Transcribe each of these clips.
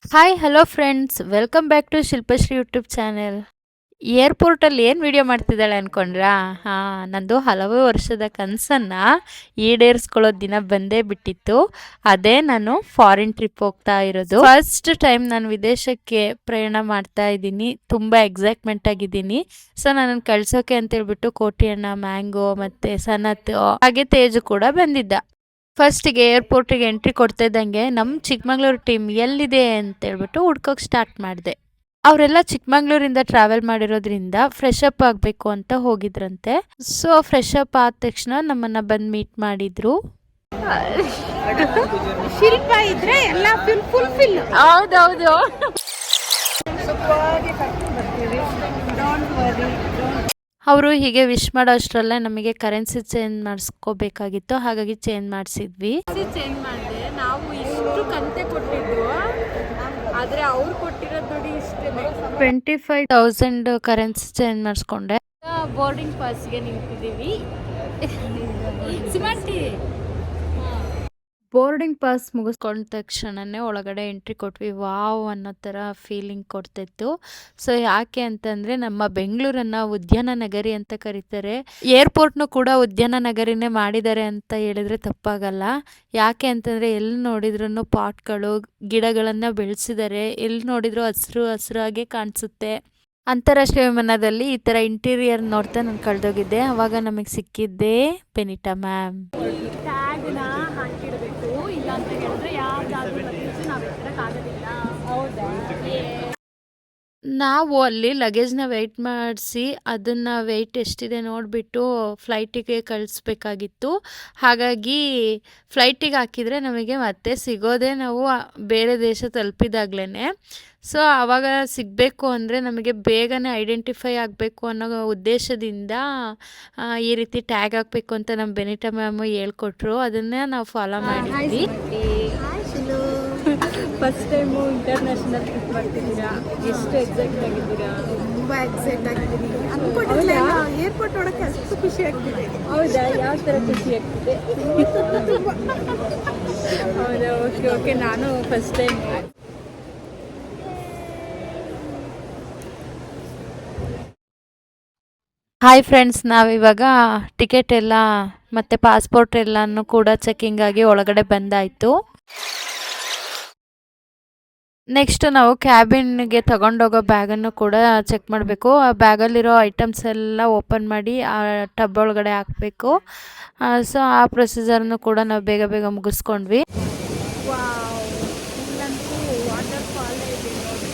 Hi hello friends welcome back to Shilpashree YouTube channel. ಏರ್ಪೋರ್ಟಲ್ಲಿ ಏನು video ಮಾಡ್ತಿದ್ದಾಳೆ ಅನ್ಕೊಂಡ್ರಾ? ನಂದು ಹಲವು ವರ್ಷದ ಕನಸನ್ನು ಈಡೇರಿಸ್ಕೊಳ್ಳೋ ದಿನ ಬಂದೇ ಬಿಟ್ಟಿತ್ತು. ಅದೇ ನಾನು ಫಾರಿನ್ ಟ್ರಿಪ್ ಹೋಗ್ತಾ ಇರೋದು. ಫಸ್ಟ್ ಟೈಮ್ ನಾನು ವಿದೇಶಕ್ಕೆ ಪ್ರಯಾಣ ಮಾಡ್ತಾ ಇದ್ದೀನಿ. ತುಂಬ ಎಕ್ಸೈಟ್ಮೆಂಟ್ ಆಗಿದ್ದೀನಿ. ಸೊ ನನ್ನನ್ನು ಕಳ್ಸೋಕೆ ಅಂತೇಳ್ಬಿಟ್ಟು ಕೋಟಿ ಅಣ್ಣ, ಮ್ಯಾಂಗೋ ಮತ್ತು ಸನತ್ ಹಾಗೆ ತೇಜು ಕೂಡ ಬಂದಿದ್ದ. ಫಸ್ಟಿಗೆ ಏರ್ಪೋರ್ಟಿಗೆ ಎಂಟ್ರಿ ಕೊಡ್ತಾ ಇದ್ದಂಗೆ ನಮ್ಮ ಚಿಕ್ಕಮಂಗ್ಳೂರು ಟೀಮ್ ಎಲ್ಲಿದೆ ಅಂತೇಳ್ಬಿಟ್ಟು ಹುಡ್ಕೋಕೆ ಸ್ಟಾರ್ಟ್ ಮಾಡಿದೆ. ಅವರೆಲ್ಲ ಚಿಕ್ಕಮಂಗ್ಳೂರಿಂದ ಟ್ರಾವೆಲ್ ಮಾಡಿರೋದ್ರಿಂದ ಫ್ರೆಶ್ ಅಪ್ ಆಗಬೇಕು ಅಂತ ಹೋಗಿದ್ರಂತೆ. ಸೊ ಫ್ರೆಶ್ ಅಪ್ ಆದ ತಕ್ಷಣ ನಮ್ಮನ್ನು ಬಂದು ಮೀಟ್ ಮಾಡಿದ್ರು. ಶಿಲ್ಪ ಇದ್ರೆ ಎಲ್ಲ ಫುಲ್ಫಿಲ್. ಹೌದೌದು. ಅವರು ಹೀಗೆ ವಿಶ್ ಮಾಡೋ ಅಷ್ಟರಲ್ಲೇ ನಮಗೆ ಕರೆನ್ಸಿ ಚೇಂಜ್ ಮಾಡಿಸ್ಕೋಬೇಕಾಗಿತ್ತು. ಹಾಗಾಗಿ ಚೇಂಜ್ ಮಾಡಿಸಿದ್ವಿ. ಚೇಂಜ್ ಮಾಡಿದೆ. ನಾವು ಇಷ್ಟು ಕಂತೆ ಕೊಟ್ಟಿದ್ದು, ಆದ್ರೆ ಅವ್ರು ಕೊಟ್ಟಿರೋದು ನೋಡಿ ಇಷ್ಟೇ. 25,000 ಕರೆನ್ಸಿ ಚೇಂಜ್ ಮಾಡಿಸ್ಕೊಂಡೆ. ಬೋರ್ಡಿಂಗ್ ಪಾಸ್ಗೆ ನಿಂತಿದ್ದೀವಿ. ಸುಮಾರ್ತಿ ಬೋರ್ಡಿಂಗ್ ಪಾಸ್ ಮುಗಿಸ್ಕೊಂಡ ತಕ್ಷಣನೇ ಒಳಗಡೆ ಎಂಟ್ರಿ ಕೊಟ್ವಿ. ವಾವ್ ಅನ್ನೋ ಥರ ಫೀಲಿಂಗ್ ಕೊಡ್ತಿತ್ತು. ಸೊ ಯಾಕೆ ಅಂತಂದರೆ ನಮ್ಮ ಬೆಂಗಳೂರನ್ನು ಉದ್ಯಾನ ನಗರಿ ಅಂತ ಕರೀತಾರೆ. ಏರ್ಪೋರ್ಟ್ನು ಕೂಡ ಉದ್ಯಾನ ನಗರಿನೇ ಮಾಡಿದ್ದಾರೆ ಅಂತ ಹೇಳಿದರೆ ತಪ್ಪಾಗಲ್ಲ. ಯಾಕೆ ಅಂತಂದರೆ ಎಲ್ಲಿ ನೋಡಿದ್ರೂ ಪಾಟ್ಗಳು, ಗಿಡಗಳನ್ನು ಬೆಳೆಸಿದ್ದಾರೆ. ಎಲ್ಲಿ ನೋಡಿದ್ರು ಹಸಿರು ಹಸಿರಾಗೆ ಕಾಣಿಸುತ್ತೆ. ಅಂತಾರಾಷ್ಟ್ರೀಯ ವಿಮಾನದಲ್ಲಿ ಈ ಥರ ಇಂಟೀರಿಯರ್ ನೋಡ್ತಾ ನಾನು ಕಳೆದೋಗಿದ್ದೆ. ಆವಾಗ ನಮಗೆ ಸಿಕ್ಕಿದ್ದೆ ಬೆನಿಟಾ ಮ್ಯಾಮ್. ಟ್ಯಾಗ್ನ ಹಾಕಿಡಬೇಕು, ಇಲ್ಲ ಅಂತ ಹೇಳಿದ್ರೆ ಯಾವ್ದಾದ್ರು ನಾವು ಎತ್ತರಕ್ಕಾಗೋದಿಲ್ಲ. ಹೌದಾ? ನಾವು ಅಲ್ಲಿ ಲಗೇಜ್ನ ವೆಯ್ಟ್ ಮಾಡಿಸಿ ಅದನ್ನು ವೆಯ್ಟ್ ಎಷ್ಟಿದೆ ನೋಡಿಬಿಟ್ಟು ಫ್ಲೈಟಿಗೆ ಕಳಿಸ್ಬೇಕಾಗಿತ್ತು. ಹಾಗಾಗಿ ಫ್ಲೈಟಿಗೆ ಹಾಕಿದರೆ ನಮಗೆ ಮತ್ತೆ ಸಿಗೋದೇ ನಾವು ಬೇರೆ ದೇಶ ತಲುಪಿದಾಗ್ಲೇ. ಸೊ ಆವಾಗ ಸಿಗಬೇಕು ಅಂದರೆ ನಮಗೆ ಬೇಗನೆ ಐಡೆಂಟಿಫೈ ಆಗಬೇಕು ಅನ್ನೋ ಉದ್ದೇಶದಿಂದ ಈ ರೀತಿ ಟ್ಯಾಗ್ ಹಾಕಬೇಕು ಅಂತ ನಮ್ಮ ಬೆನಿಟಾ ಮ್ಯಾಮು ಹೇಳ್ಕೊಟ್ರು. ಅದನ್ನೇ ನಾವು ಫಾಲೋ ಮಾಡಿದ್ವಿ. ಫಸ್ಟ್ ಟೈಮು ಇಂಟರ್ನ್ಯಾಷನಲ್ ಟ್ರಿಪ್ ಮಾಡ್ತಿದ್ದೀರಾ? ಎಷ್ಟು ಎಕ್ಸೈಟ್ ಆಗಿದ್ದೀರಾ? ತುಂಬ ಎಕ್ಸೈಟ್ ಆಗಿದ್ದೀನಿ. ಅನ್ಕೊಂಡಿಲ್ಲ ಏರ್ಪೋರ್ಟ್ ನೋಡೋಕ್ಕೆ ಅಷ್ಟು ಖುಷಿ ಆಗ್ತಿದೆ. ಹೌದಾ? ಯಾವ ಥರ ಖುಷಿ ಆಗ್ತಿದೆ? ಹೌದಾ? Okay okay. ನಾನು ಫಸ್ಟ್ ಟೈಮ್. ಹಾಯ್ ಫ್ರೆಂಡ್ಸ್, ನಾವಿವಾಗ ಟಿಕೆಟ್ ಎಲ್ಲ ಮತ್ತು ಪಾಸ್ಪೋರ್ಟ್ ಎಲ್ಲನೂ ಕೂಡ ಚೆಕಿಂಗ್ ಆಗಿ ಒಳಗಡೆ ಬಂದಾಯಿತು. ನೆಕ್ಸ್ಟ್ ನಾವು ಕ್ಯಾಬಿನ್ಗೆ ತಗೊಂಡೋಗೋ ಬ್ಯಾಗನ್ನು ಕೂಡ ಚೆಕ್ ಮಾಡಬೇಕು. ಆ ಬ್ಯಾಗಲ್ಲಿರೋ ಐಟಮ್ಸ್ ಎಲ್ಲ ಓಪನ್ ಮಾಡಿ ಆ ಟಬ್ ಒಳಗಡೆ ಹಾಕಬೇಕು. ಸೊ ಆ ಪ್ರೊಸೀಜರ್ನು ಕೂಡ ನಾವು ಬೇಗ ಬೇಗ ಮುಗಿಸ್ಕೊಂಡ್ವಿ. ಇಲ್ಲಂತೂ ವಾಟರ್ ಫಾಲ್ ಇದೆ ನೋಡಿ,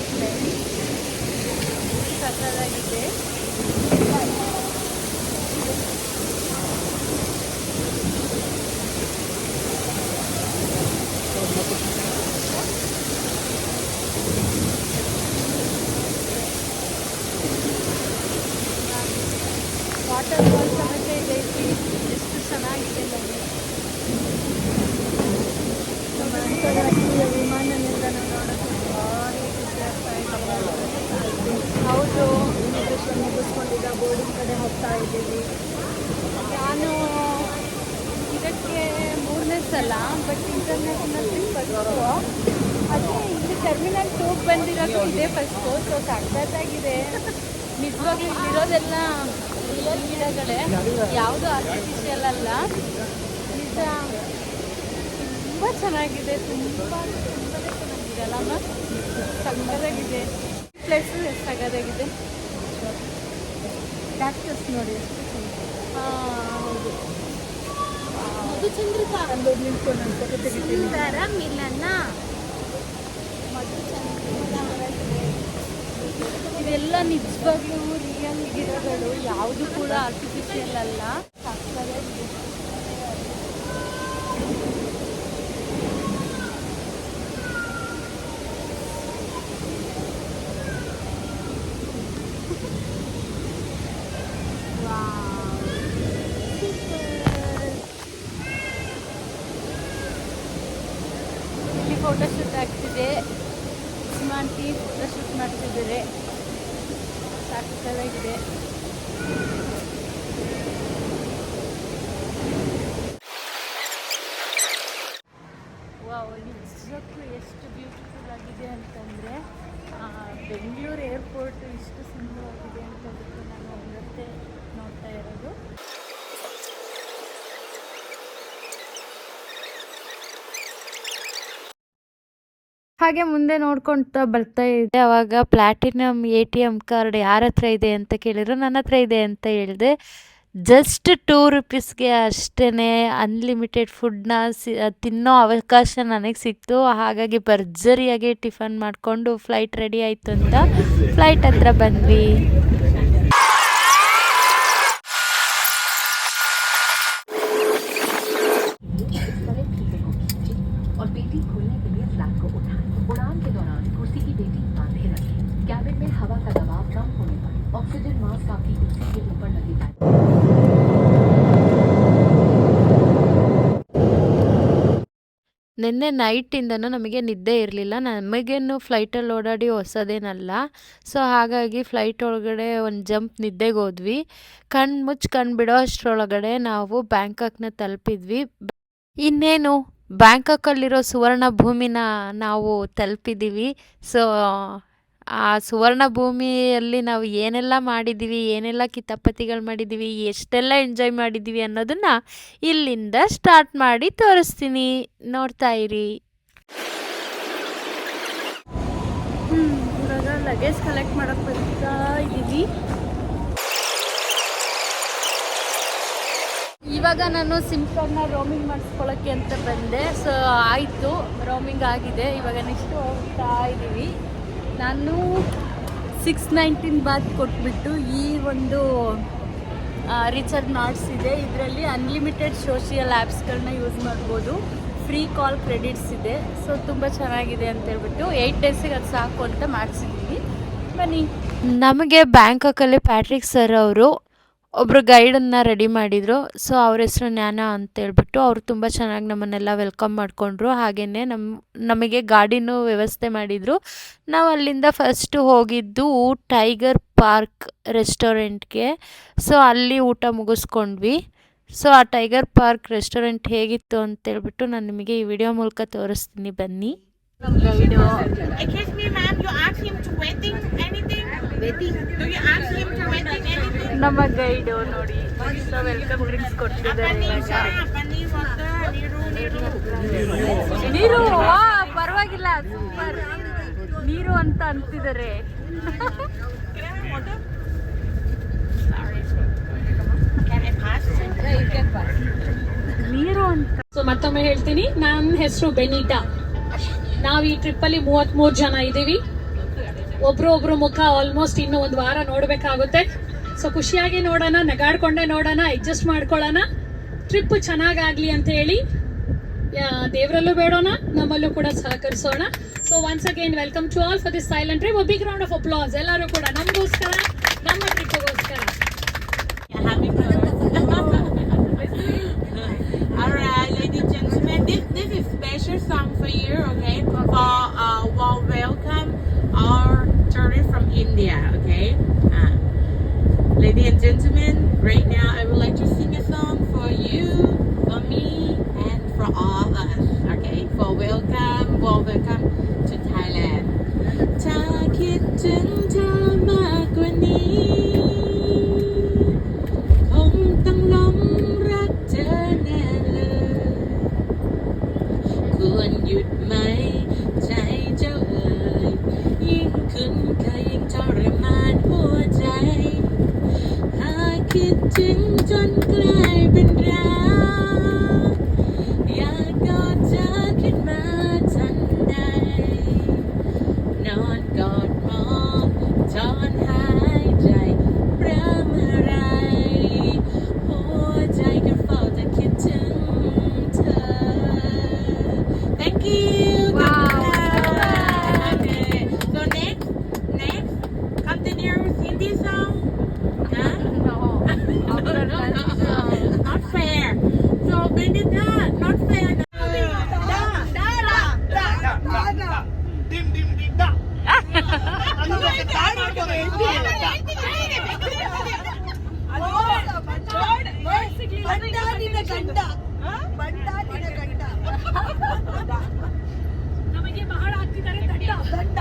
ಸಕ್ಕತ್ತಾಗಿದೆ. ವಾಟರ್ ಫಾಲ್ ಸಮೇತ ಇದೆ ಇಲ್ಲಿ. ಎಷ್ಟು ಚೆನ್ನಾಗಿದೆ ನೋಡಿ. ನಮ್ಮ ಅಂತಾರಾಷ್ಟ್ರೀಯ ವಿಮಾನ ನಿಲ್ದಾಣ ನೋಡೋಕ್ಕೆ ಭಾರಿ ಖುಷಿ ಆಗ್ತಾ ಇದೆ. ಹೌದು, ಇಮಿಗ್ರೇಷನ್ ಮುಗಿಸ್ಕೊಂಡಿದ್ದ ಬೋರ್ಡಿಂಗ್ ಕಡೆ ಹೋಗ್ತಾ ಇದ್ದೀವಿ. ನಾನು ಇದಕ್ಕೆ 3ನೇ ಸಲ, ಬಟ್ ಇಂಟರ್ನ್ಯಾಷನಲ್ ಟ್ರಿಪ್ ಫಸ್ಟು. ಅದೇ ಇಲ್ಲಿ ಟರ್ಮಿನಲ್ 2 ಬಂದಿರೋದು ಇದೇ ಫಸ್ಟು. ಸೊ ಸಕ್ಕತ್ತಾಗಿದೆ ನಿಜವಾಗ್ಲೂ. ಇಲ್ಲಿರೋದೆಲ್ಲ ರಿಯಲ್ ಗಿಡಗಳೇ, ಯಾವುದು ಆರ್ಟಿಫಿಷಿಯಲ್ ಅಲ್ಲ. ನಿಜ ತುಂಬ ಚೆನ್ನಾಗಿದೆ. ತುಂಬಾ ಚೆನ್ನಾಗಿದೆ ಅಲ್ಲಮ್ಮ? ಸಕ್ಕತ್ತಾಗಿದೆ. ಪ್ಲೇಸು ಎಷ್ಟು ಸಕ್ಕತ್ತಾಗಿದೆ. ಕ್ಯಾಕ್ಟಸ್ ನೋಡಿ. ಹೌದು. ಮಧುಚಂದ್ರಿಕಾ ಅಲ್ಲಿ ನಿಂತ್ಕೊಂಡು ನಾನು ಫೋಟೋ ತೆಗಿತೀನಿ. ಸುಂದರ ಮಿಲನ. ಇದೆಲ್ಲ ನಿಜವಾಗ್ಲೂ ರಿಯಲ್ ಗಿಡಗಳು, ಯಾವುದು ಕೂಡ ಆರ್ಟಿಫಿಷಿಯಲ್ ಅಲ್ಲ. ಸಕ್ಕತ್ತಾಗಿದೆ. ಇಲ್ಲಿ ಫೋಟೋಶೂಟ್ ಆಗ್ತಿದೆ. ಸುಮಾಂತಿ ಫೋಟೋಶೂಟ್ ಮಾಡ್ತಿದ್ದಾರೆ. ಸಕ್ಕತ್ತಾಗಿದೆ. ವಾವ್, ನಿಜಕ್ಕೂ ಎಷ್ಟು ಬ್ಯೂಟಿಫುಲ್ ಆಗಿದೆ ಅಂತ ಅಂದರೆ ಬೆಂಗಳೂರು ಏರ್ಪೋರ್ಟ್ ಇಷ್ಟು ಸುಂದರವಾಗಿದೆ ಅಂತ ಬಿಟ್ಟು ನಾನು ಇವತ್ತೇ ನೋಡ್ತಾ ಇರೋದು. ಹಾಗೆ ಮುಂದೆ ನೋಡ್ಕೊಳ್ತಾ ಬರ್ತಾ ಇದೆ. ಅವಾಗ ಪ್ಲಾಟಿನಮ್ ATM ಕಾರ್ಡ್ ಯಾರ ಹತ್ರ ಇದೆ ಅಂತ ಕೇಳಿದ್ರು, ನನ್ನ ಹತ್ರ ಇದೆ ಅಂತ ಹೇಳಿದೆ. ಜಸ್ಟ್ ₹2 ಅಷ್ಟೇ ಅನ್ಲಿಮಿಟೆಡ್ ಫುಡ್ನ ತಿನ್ನೋ ಅವಕಾಶ ನನಗೆ ಸಿಕ್ತು. ಹಾಗಾಗಿ ಭರ್ಜರಿಯಾಗಿ ಟಿಫನ್ ಮಾಡಿಕೊಂಡು ಫ್ಲೈಟ್ ರೆಡಿ ಆಯಿತು ಅಂತ ಫ್ಲೈಟ್ ಹತ್ರ ಬಂದ್ವಿ. और पेटी खोलने के लिए फ्लैप को उठाएं। उड़ान के दौरान कुर्सी की पेटी बांधे रखें। कैबिन में हवा का दबाव कम होने पर ऑक्सीजन मास्क आपकी कुर्सी के ऊपर लगे जाए। ನಿನ್ನೆ ನೈಟಿಂದನೂ ನಮಗೆ ನಿದ್ದೆ ಇರಲಿಲ್ಲ. ನಮಗೇನು ಫ್ಲೈಟಲ್ಲಿ ಓಡಾಡಿ ಹೊಸದೇನಲ್ಲ. ಸೊ ಹಾಗಾಗಿ ಫ್ಲೈಟ್ ಒಳಗಡೆ ಒಂದು ಜಂಪ್ ನಿದ್ದೆಗೆ ಹೋದ್ವಿ. ಕಣ್ಣು ಮುಚ್ಚಿ ಕಣ್ಣು ಬಿಡೋ ಅಷ್ಟರೊಳಗಡೆ ನಾವು ಬ್ಯಾಂಕಾಕ್ನ ತಲುಪಿದ್ವಿ. ಇನ್ನೇನು ಬ್ಯಾಂಕಾಕಲ್ಲಿರೋ ಸುವರ್ಣ ಭೂಮಿನ ನಾವು ತಲುಪಿದ್ದೀವಿ. ಸೊ ಆ ಸುವರ್ಣ ಭೂಮಿಯಲ್ಲಿ ನಾವು ಏನೆಲ್ಲ ಮಾಡಿದ್ದೀವಿ, ಏನೆಲ್ಲ ಕಿತಾಪತಿಗಳು ಮಾಡಿದ್ದೀವಿ, ಎಷ್ಟೆಲ್ಲ ಎಂಜಾಯ್ ಮಾಡಿದ್ದೀವಿ ಅನ್ನೋದನ್ನು ಇಲ್ಲಿಂದ ಸ್ಟಾರ್ಟ್ ಮಾಡಿ ತೋರಿಸ್ತೀನಿ, ನೋಡ್ತಾ ಇರಿ. ಇವಾಗ ಲಗೇಜ್ ಕಲೆಕ್ಟ್ ಮಾಡೋಕ್ಕೆ ಬರ್ತಾ ಇದ್ದೀವಿ. ಇವಾಗ ನಾನು ಸಿಮ್ ಕಾರ್ಡ್ನ ರೋಮಿಂಗ್ ಮಾಡಿಸ್ಕೊಳ್ಳೋಕ್ಕೆ ಅಂತ ಬಂದೆ. ಸೊ ಆಯಿತು, ರೋಮಿಂಗ್ ಆಗಿದೆ. ಇವಾಗ ನೆಕ್ಸ್ಟ್ ಹೋಗ್ತಾ ಇದ್ದೀವಿ. ನಾನು 619 ಬಾತ್ ಕೊಟ್ಬಿಟ್ಟು ಈ ಒಂದು ರೀಚಾರ್ಜ್ ಮಾಡಿಸಿದೆ. ಇದರಲ್ಲಿ ಅನ್ಲಿಮಿಟೆಡ್ ಸೋಷಿಯಲ್ ಆ್ಯಪ್ಸ್ಗಳನ್ನ ಯೂಸ್ ಮಾಡ್ಬೋದು. ಫ್ರೀ ಕಾಲ್ ಕ್ರೆಡಿಟ್ಸ್ ಇದೆ. ಸೊ ತುಂಬ ಚೆನ್ನಾಗಿದೆ ಅಂತ ಹೇಳ್ಬಿಟ್ಟು 8 ಡೇಸಿಗೆ ಅದು ಸಾಕು ಅಂತ ಮಾಡಿಸಿದ್ವಿ. ಬನ್ನಿ. ನಮಗೆ ಬ್ಯಾಂಕಾಕಲ್ಲಿ ಪ್ಯಾಟ್ರಿಕ್ ಸರ್ ಅವರು ಒಬ್ಬರು ಗೈಡನ್ನು ರೆಡಿ ಮಾಡಿದರು. ಸೊ ಅವ್ರ ಹೆಸರು ಜ್ಞಾನ ಅಂತೇಳ್ಬಿಟ್ಟು ಅವರು ತುಂಬ ಚೆನ್ನಾಗಿ ನಮ್ಮನ್ನೆಲ್ಲ ವೆಲ್ಕಮ್ ಮಾಡಿಕೊಂಡ್ರು. ಹಾಗೆಯೇ ನಮಗೆ ಗಾಡಿನೂ ವ್ಯವಸ್ಥೆ ಮಾಡಿದರು. ನಾವು ಅಲ್ಲಿಂದ ಫಸ್ಟು ಹೋಗಿದ್ದು ಟೈಗರ್ ಪಾರ್ಕ್ ರೆಸ್ಟೋರೆಂಟ್ಗೆ. ಸೊ ಅಲ್ಲಿ ಊಟ ಮುಗಿಸ್ಕೊಂಡ್ವಿ. ಸೊ ಆ ಟೈಗರ್ ಪಾರ್ಕ್ ರೆಸ್ಟೋರೆಂಟ್ ಹೇಗಿತ್ತು ಅಂತೇಳ್ಬಿಟ್ಟು ನಾನು ನಿಮಗೆ ಈ ವಿಡಿಯೋ ಮೂಲಕ ತೋರಿಸ್ತೀನಿ, ಬನ್ನಿ. Excuse me, ma'am. You ask him to waiting anything? Waiting. Do you ask him to waiting anything? ನಮ್ಮ ಗೈಡು ನೋಡಿ. ಸೊ ವೆಲ್ಕಮ್ ಡ್ರಿಂಕ್ಸ್ ಕೊಡ್ತಿದ್ದಾರೆ. Paneer water, ನೀರು ಪರವಾಗಿಲ್ಲ, ಸೂಪರ್ ನೀರು ಅಂತ ಅಂತಿದ್ದಾರೆ. Can I pass? You can pass. ನೀರು ಅಂತ. ಸೊ ಮತ್ತೊಮ್ಮೆ ಹೇಳ್ತೀನಿ, ನನ್ನ ಹೆಸರು ಬೆನಿಟಾ. ನಾವು ಈ ಟ್ರಿಪ್ಪಲ್ಲಿ 33 ಜನ ಇದ್ದೀವಿ. ಒಬ್ರು ಮುಖ ಆಲ್ಮೋಸ್ಟ್ ಇನ್ನು ಒಂದು ವಾರ ನೋಡಬೇಕಾಗುತ್ತೆ. ಸೊ ಖುಷಿಯಾಗಿ ನೋಡೋಣ, ನಗಾಡ್ಕೊಂಡೆ ನೋಡೋಣ, ಅಡ್ಜಸ್ಟ್ ಮಾಡ್ಕೊಳ್ಳೋಣ, ಟ್ರಿಪ್ ಚೆನ್ನಾಗಾಗಲಿ ಅಂತ ಹೇಳಿ ದೇವರಲ್ಲೂ ಬೇಡೋಣ, ನಮ್ಮಲ್ಲೂ ಕೂಡ ಸಹಕರಿಸೋಣ. So once again welcome to all for this silent trip. Big round of applause ಎಲ್ಲರೂ ಕೂಡ ನಮಗೋಸ್ಕರ, ನಮ್ಮ ಟ್ರಿಪ್ಗೋಸ್ಕರ. Alright, ladies and gentlemen, this is special song for you, okay? For warm welcome our tourists from India, okay? Ladies and gentlemen, right now I would like to sing a song for you, for me, and for all us, okay? For welcome, warm welcome to Thailand. ถ้าคิดถึงเธอมากกว่านี้คงต้องหลงรักเธอแน่เลยควรหยุดไหมใจเจ้าเอ๋ยยิ่งคุ้นเคยยิ่งทรมานหัวใจหากคิดถึงจนกลายเป็นรักอยากกอดเธอขึ้นมาทันใดนอนกอดมองถอนหายใจเริ่มเมื่อไรหัวใจก็เฝ้าแต่คิดถึงเธอ Thank you. Wow. Okay. So next, continue Hindi song. Huh? No. Not fair. So Benita, not fair. ನಮಗೆ ಬಹಳ ಆಗ್ತಿದ್ದಾರೆ ದಂಡ.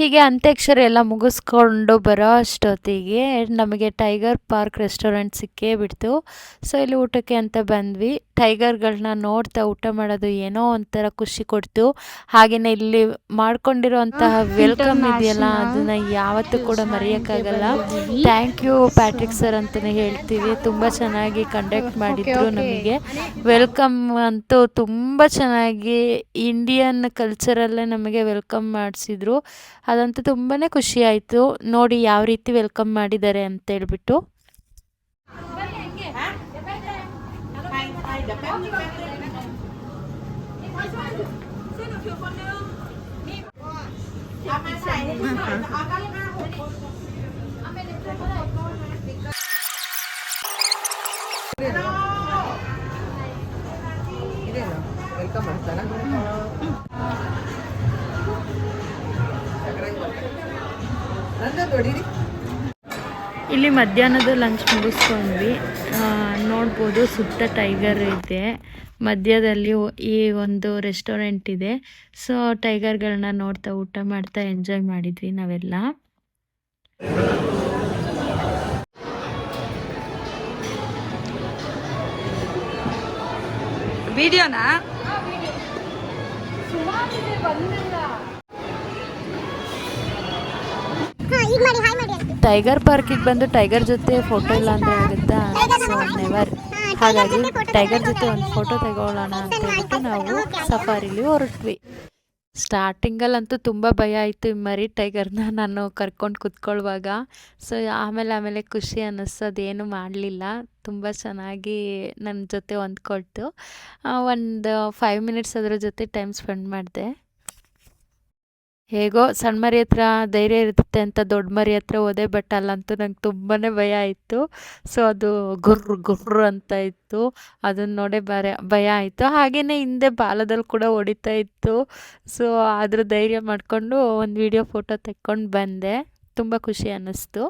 ಹೀಗೆ ಅಂತ್ಯಾಕ್ಷರಿ ಎಲ್ಲ ಮುಗಿಸ್ಕೊಂಡು ಬರೋ ಅಷ್ಟೊತ್ತಿಗೆ ನಮಗೆ ಟೈಗರ್ ಪಾರ್ಕ್ ರೆಸ್ಟೋರೆಂಟ್ ಸಿಕ್ಕೇ ಬಿಡ್ತು. ಸೊ ಇಲ್ಲಿ ಊಟಕ್ಕೆ ಅಂತ ಬಂದ್ವಿ. ಟೈಗರ್ಗಳನ್ನ ನೋಡ್ತಾ ಊಟ ಮಾಡೋದು ಏನೋ ಒಂಥರ ಖುಷಿ ಕೊಡ್ತು. ಹಾಗೆಯೇ ಇಲ್ಲಿ ಮಾಡ್ಕೊಂಡಿರೋಂತಹ ವೆಲ್ಕಮ್ ಇದೆಯಲ್ಲ, ಅದನ್ನು ಯಾವತ್ತೂ ಕೂಡ ಮರೆಯೋಕ್ಕಾಗಲ್ಲ. ಥ್ಯಾಂಕ್ ಯು ಪ್ಯಾಟ್ರಿಕ್ ಸರ್ ಅಂತಲೇ ಹೇಳ್ತೀವಿ. ತುಂಬ ಚೆನ್ನಾಗಿ ಕಂಡಕ್ಟ್ ಮಾಡಿದ್ರು. ನಮಗೆ ವೆಲ್ಕಮ್ ಅಂತೂ ತುಂಬ ಚೆನ್ನಾಗಿ ಇಂಡಿಯನ್ ಕಲ್ಚರಲ್ಲೇ ನಮಗೆ ವೆಲ್ಕಮ್ ಮಾಡಿಸಿದ್ರು. ಅದಂತೂ ತುಂಬಾ ಖುಷಿ ಆಯಿತು ನೋಡಿ ಯಾವ ರೀತಿ ವೆಲ್ಕಮ್ ಮಾಡಿದ್ದಾರೆ ಅಂತ ಹೇಳ್ಬಿಟ್ಟು. ವೆಲ್ಕಮ್ ಮಾಡ್ತಾರ. ಇಲ್ಲಿ ಮಧ್ಯಾಹ್ನದ ಲಂಚ್ ಮುಗಿಸ್ಕೊಂಡ್ವಿ. ನೋಡ್ಬೋದು ಸುತ್ತ ಟೈಗರ್ ಇದೆ, ಮಧ್ಯದಲ್ಲಿ ಈ ಒಂದು ರೆಸ್ಟೋರೆಂಟ್ ಇದೆ. ಸೊ ಟೈಗರ್ಗಳನ್ನ ನೋಡ್ತಾ ಊಟ ಮಾಡ್ತಾ ಎಂಜಾಯ್ ಮಾಡಿದ್ವಿ ನಾವೆಲ್ಲ. ವಿಡಿಯೋನಾ ಟೈಗರ್ ಪಾರ್ಕಿಗೆ ಬಂದು ಟೈಗರ್ ಜೊತೆ ಫೋಟೋ ಇಲ್ಲ ಅಂದರೆ ಆಗುತ್ತಾ? So never. ಹಾಗಾಗಿ ಟೈಗರ್ ಜೊತೆ ಒಂದು ಫೋಟೋ ತಗೊಳ್ಳೋಣ ಅಂತ ಹೇಳ್ಬಿಟ್ಟು ನಾವು ಸಫಾರಿಲಿ ಹೊರಟ್ವಿ. ಸ್ಟಾರ್ಟಿಂಗಲ್ಲಂತೂ ತುಂಬ ಭಯ ಆಯಿತು ಈ ಮರಿ ಟೈಗರ್ನ ನಾನು ಕರ್ಕೊಂಡು ಕುತ್ಕೊಳ್ಳುವಾಗ. ಸೊ ಆಮೇಲೆ ಖುಷಿ ಅನ್ನಿಸೋದೇನು ಮಾಡಲಿಲ್ಲ. ತುಂಬ ಚೆನ್ನಾಗಿ ನನ್ನ ಜೊತೆ ಹೊಂದ್ಕೊಳ್ತು. ಒಂದು 5 ಮಿನಿಟ್ಸ್ ಅದ್ರ ಜೊತೆ ಟೈಮ್ ಸ್ಪೆಂಡ್ ಮಾಡಿದೆ. ಹೇಗೋ ಸಣ್ಣ ಮರಿ ಹತ್ರ ಧೈರ್ಯ ಇರುತ್ತೆ ಅಂತ ದೊಡ್ಡ ಮರಿ ಹತ್ರ ಹೋದೆ. ಬಟ್ ಅಲ್ಲಂತೂ ನಂಗೆ ತುಂಬಾ ಭಯ ಆಯಿತು. ಸೊ ಅದು ಗುರ್ರು ಅಂತ ಇತ್ತು. ಅದನ್ನು ನೋಡೇ ಭಯ ಆಯಿತು. ಹಾಗೆಯೇ ಹಿಂದೆ ಬಾಲದಲ್ಲಿ ಕೂಡ ಹೊಡಿತಾ ಇತ್ತು. ಸೊ ಅದ್ರ ಧೈರ್ಯ ಮಾಡಿಕೊಂಡು ಒಂದು ವಿಡಿಯೋ ಫೋಟೋ ತೆಕ್ಕೊಂಡು ಬಂದೆ. ತುಂಬ ಖುಷಿ ಅನ್ನಿಸ್ತು.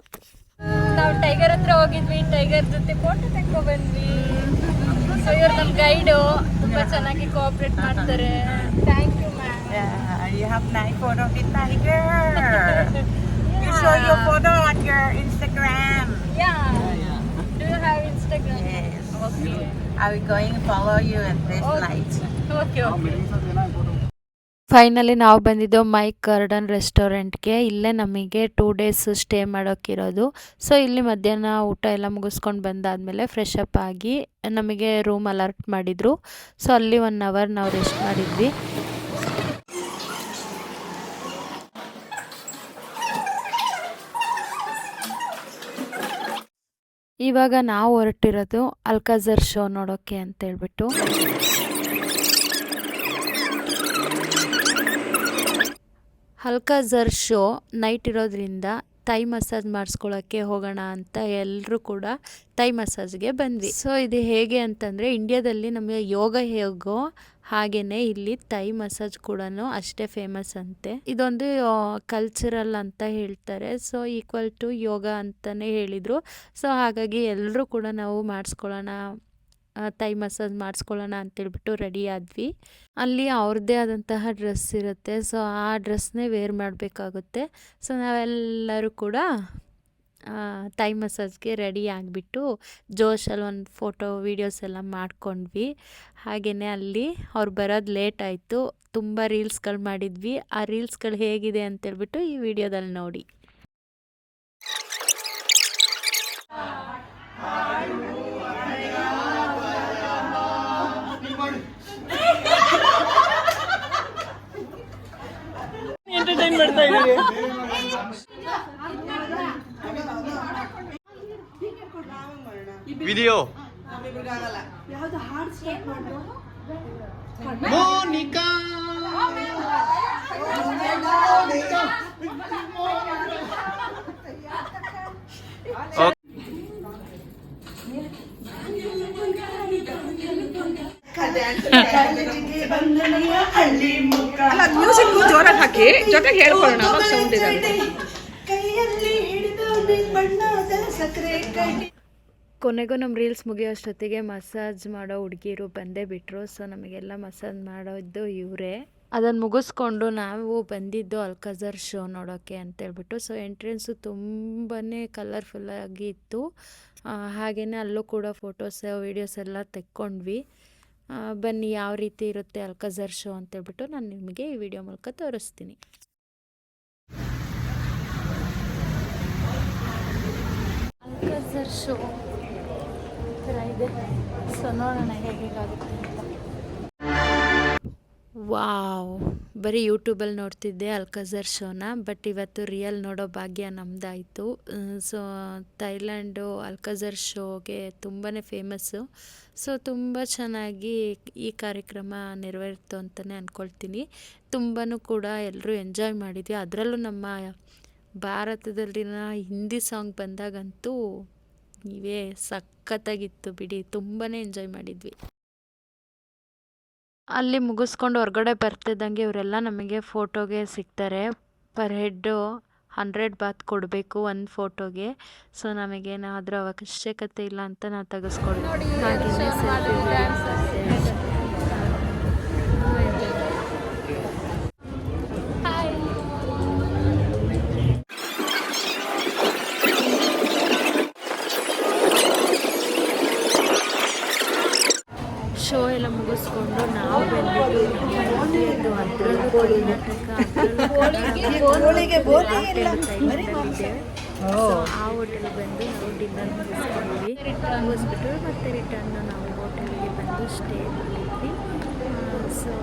ನಾವು ಟೈಗರ್ ಹತ್ರ ಹೋಗಿದ್ವಿ, ಟೈಗರ್ ಜೊತೆ ಫೋಟೋ ತೆಕ್ಕೊಬಂದ್ವಿ. ಸೊ ಇವ್ರು ನಮ್ಮ ಗೈಡು, ತುಂಬ ಚೆನ್ನಾಗಿ ಕೋಆಪ್ರೇಟ್ ಮಾಡ್ತಾರೆ. Thank you ma'am. You have nice photo of the tiger. You show your photo on your Instagram. Yeah. Do you have Instagram? Yes. Okay. I will going to follow you at this night. Okay. Finally ನಾವು ಬಂದಿದ್ದು mic garden ರೆಸ್ಟೋರೆಂಟ್ಗೆ. ಇಲ್ಲೇ ನಮಗೆ 2 days stay ಮಾಡೋಕ್ಕಿರೋದು. So ಇಲ್ಲಿ ಮಧ್ಯಾಹ್ನ ಊಟ ಎಲ್ಲ ಮುಗಿಸ್ಕೊಂಡು ಬಂದಾದಮೇಲೆ ಫ್ರೆಶ್ ಅಪ್ ಆಗಿ ನಮಗೆ ರೂಮ್ ಅಲರ್ಟ್ ಮಾಡಿದರು. ಸೊ ಅಲ್ಲಿ 1 hour ನಾವು ರೆಸ್ಟ್ ಮಾಡಿದ್ವಿ. ಇವಾಗ ನಾವು ಹೊರಟಿರೋದು ಅಲ್ಕಾಜರ್ ಶೋ ನೋಡೋಕ್ಕೆ ಅಂತೇಳ್ಬಿಟ್ಟು. ಅಲ್ಕಾಜರ್ ಶೋ ನೈಟ್ ಇರೋದ್ರಿಂದ ತೈ ಮಸಾಜ್ ಮಾಡಿಸ್ಕೊಳ್ಳೋಕ್ಕೆ ಹೋಗೋಣ ಅಂತ ಎಲ್ಲರೂ ಕೂಡ ತೈ ಮಸಾಜ್ಗೆ ಬಂದ್ವಿ. ಸೊ ಇದು ಹೇಗೆ ಅಂತಂದರೆ, ಇಂಡಿಯಾದಲ್ಲಿ ನಮಗೆ ಯೋಗ ಹೇಗೋ ಹಾಗೆಯೇ ಇಲ್ಲಿ ತೈ ಮಸಾಜ್ ಕೂಡ ಅಷ್ಟೇ ಫೇಮಸ್ ಅಂತೆ. ಇದೊಂದು ಕಲ್ಚರಲ್ ಅಂತ ಹೇಳ್ತಾರೆ. ಸೊ ಈಕ್ವಲ್ ಟು ಯೋಗ ಅಂತಲೇ ಹೇಳಿದರು. ಸೊ ಹಾಗಾಗಿ ಎಲ್ಲರೂ ಕೂಡ ನಾವು ಮಾಡಿಸ್ಕೊಳ್ಳೋಣ, ತೈ ಮಸಾಜ್ ಮಾಡಿಸ್ಕೊಳ್ಳೋಣ ಅಂತೇಳ್ಬಿಟ್ಟು ರೆಡಿ ಆದ್ವಿ. ಅಲ್ಲಿ ಅವ್ರದ್ದೇ ಆದಂತಹ ಡ್ರೆಸ್ ಇರುತ್ತೆ. ಸೊ ಆ ಡ್ರೆಸ್ನೇ ವೇರ್ ಮಾಡಬೇಕಾಗುತ್ತೆ. ಸೊ ನಾವೆಲ್ಲರೂ ಕೂಡ ತೈ ಮಸಾಜ್ಗೆ ರೆಡಿ ಆಗಿಬಿಟ್ಟು ಜೋಶಲ್ಲಿ ಒಂದು ಫೋಟೋ ವೀಡಿಯೋಸ್ ಎಲ್ಲ ಮಾಡ್ಕೊಂಡ್ವಿ. ಹಾಗೆಯೇ ಅಲ್ಲಿ ಅವ್ರು ಬರೋದು ಲೇಟ್ ಆಯಿತು. ತುಂಬ ರೀಲ್ಸ್ಗಳು ಮಾಡಿದ್ವಿ. ಆ ರೀಲ್ಸ್ಗಳು ಹೇಗಿದೆ ಅಂತೇಳ್ಬಿಟ್ಟು ಈ ವಿಡಿಯೋದಲ್ಲಿ ನೋಡಿ. ಎಂಟರ್ಟೈನ್ ಮಾಡ್ತಾ ಇದ್ದೀವಿ. ವಿಡಿಯೋ ಯಾವ್ದು ಹಾಡ್ ಸ್ಟಾರ್ಟ್ ಮಾಡು. ಮೋನಿಕಾ ಅಲ್ಲ, ಮ್ಯೂಸಿಕ್ ಜೋರಾಗಿ ಹಾಕಿ ಜೊತೆಗೆ ಹೇಳ್ಕೊಳ್ಳೋಣ. ಅವಾಗ ಸೌಂಡ್ ಇದೆ. ಕೊನೆಗೂ ನಮ್ಮ ರೀಲ್ಸ್ ಮುಗಿಯೋ ಅಷ್ಟೊತ್ತಿಗೆ ಮಸಾಜ್ ಮಾಡೋ ಹುಡುಗಿರು ಬಂದೇ ಬಿಟ್ಟರು. ಸೊ ನಮಗೆಲ್ಲ ಮಸಾಜ್ ಮಾಡೋದು ಇವರೇ. ಅದನ್ನು ಮುಗಿಸ್ಕೊಂಡು ನಾವು ಬಂದಿದ್ದು ಅಲ್ಕಜರ್ ಶೋ ನೋಡೋಕ್ಕೆ ಅಂತೇಳ್ಬಿಟ್ಟು. ಸೊ ಎಂಟ್ರೆನ್ಸು ತುಂಬಾ ಕಲರ್ಫುಲ್ಲಾಗಿ ಇತ್ತು. ಹಾಗೆಯೇ ಅಲ್ಲೂ ಕೂಡ ಫೋಟೋಸ್ ವೀಡಿಯೋಸ್ ಎಲ್ಲ ತೆಕ್ಕೊಂಡ್ವಿ. ಬನ್ನಿ ಯಾವ ರೀತಿ ಇರುತ್ತೆ ಅಲ್ಕಜರ್ ಶೋ ಅಂತೇಳ್ಬಿಟ್ಟು ನಾನು ನಿಮಗೆ ಈ ವಿಡಿಯೋ ಮೂಲಕ ತೋರಿಸ್ತೀನಿ. ಅಲ್ಕಜರ್ ಶೋ ಥರ ಇದೆ. ಸೊ ನೋಡೋಣ ಹೇಗಾಗುತ್ತೆ ಅಂತ. ವಾವ್, ಬರೀ ಯೂಟ್ಯೂಬಲ್ಲಿ ನೋಡ್ತಿದ್ದೆ ಅಲ್ಕಜರ್ ಶೋನ, ಬಟ್ ಇವತ್ತು ರಿಯಲ್ ನೋಡೋ ಭಾಗ್ಯ ನಮ್ಮದಾಯಿತು. ಸೊ ಥೈಲ್ಯಾಂಡು ಅಲ್ಕಜರ್ ಶೋಗೆ ತುಂಬಾ ಫೇಮಸ್ಸು. ಸೊ ತುಂಬ ಚೆನ್ನಾಗಿ ಈ ಕಾರ್ಯಕ್ರಮ ನೆರವೇರಿತು ಅಂತಲೇ ಅಂದ್ಕೊಳ್ತೀನಿ. ತುಂಬಾ ಕೂಡ ಎಲ್ಲರೂ ಎಂಜಾಯ್ ಮಾಡಿದ್ವಿ. ಅದರಲ್ಲೂ ನಮ್ಮ ಭಾರತದಲ್ಲಿನ ಹಿಂದಿ ಸಾಂಗ್ ಬಂದಾಗಂತೂ ನೀವೇ ಸಖತ್ತಾಗಿತ್ತು ಬಿಡಿ, ತುಂಬಾ ಎಂಜಾಯ್ ಮಾಡಿದ್ವಿ. ಅಲ್ಲಿ ಮುಗಿಸ್ಕೊಂಡು ಹೊರಗಡೆ ಬರ್ತಿದ್ದಂಗೆ ಇವರೆಲ್ಲ ನಮಗೆ ಫೋಟೋಗೆ ಸಿಗ್ತಾರೆ. ಪರ್ ಹೆಡ್ಡು 100 ಬಾತ್ ಕೊಡಬೇಕು ಒಂದು ಫೋಟೋಗೆ. ಸೊ ನಮಗೇನಾದರೂ ಅವಶ್ಯಕತೆ ಇಲ್ಲ ಅಂತ ನಾವು ತೆಗೆಸ್ಕೊಳ್ತೀವಿ. ಹಾಗೆಯೇ ಶೋ ಎಲ್ಲ ಮುಗಿಸ್ಕೊಂಡು ನಾವು ಬಂದಿದ್ದು ಅದರಲ್ಲೂ ಕರ್ನಾಟಕ, ಆ ಹೋಟೆಲ್ ಬಂದು ನಾವು ಡಿನ್ನರ್ ಮುಗಿಸ್ಕೊಂಡ್ವಿ. ಮುಗಿಸ್ಬಿಟ್ಟು ಮತ್ತೆ ರಿಟರ್ನ್ ನಾವು ಹೋಟೆಲ್ಗೆ ಬಂದು ಸ್ಟೇ ಮಾಡಿದ್ವಿ. ಸೊ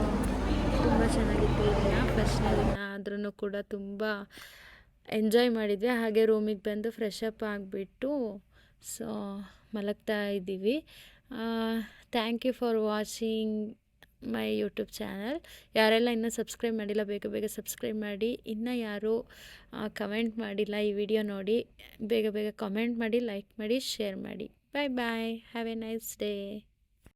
ತುಂಬ ಚೆನ್ನಾಗಿತ್ತು ಈ ದಿನ. ಫಸ್ಟ್ನೇ ದಿನ ಆದ್ರೂ ಕೂಡ ತುಂಬ ಎಂಜಾಯ್ ಮಾಡಿದ್ವಿ. ಹಾಗೆ ರೂಮಿಗೆ ಬಂದು ಫ್ರೆಶ್ ಅಪ್ ಆಗಿಬಿಟ್ಟು ಸೊ ಮಲಗ್ತಾ ಇದ್ದೀವಿ. Thank you for watching my YouTube channel. ಯಾರೆಲ್ಲ ಇನ್ನೂ ಸಬ್ಸ್ಕ್ರೈಬ್ ಮಾಡಿಲ್ಲ ಬೇಗ ಬೇಗ ಸಬ್ಸ್ಕ್ರೈಬ್ ಮಾಡಿ. ಇನ್ನೂ ಯಾರು ಕಮೆಂಟ್ ಮಾಡಿಲ್ಲ ಈ ವಿಡಿಯೋ ನೋಡಿ ಬೇಗ ಬೇಗ ಕಮೆಂಟ್ ಮಾಡಿ, ಲೈಕ್ ಮಾಡಿ, ಶೇರ್ ಮಾಡಿ. ಬಾಯ್ ಬಾಯ್, ಹ್ಯಾವ್ ಎ ನೈಸ್ ಡೇ.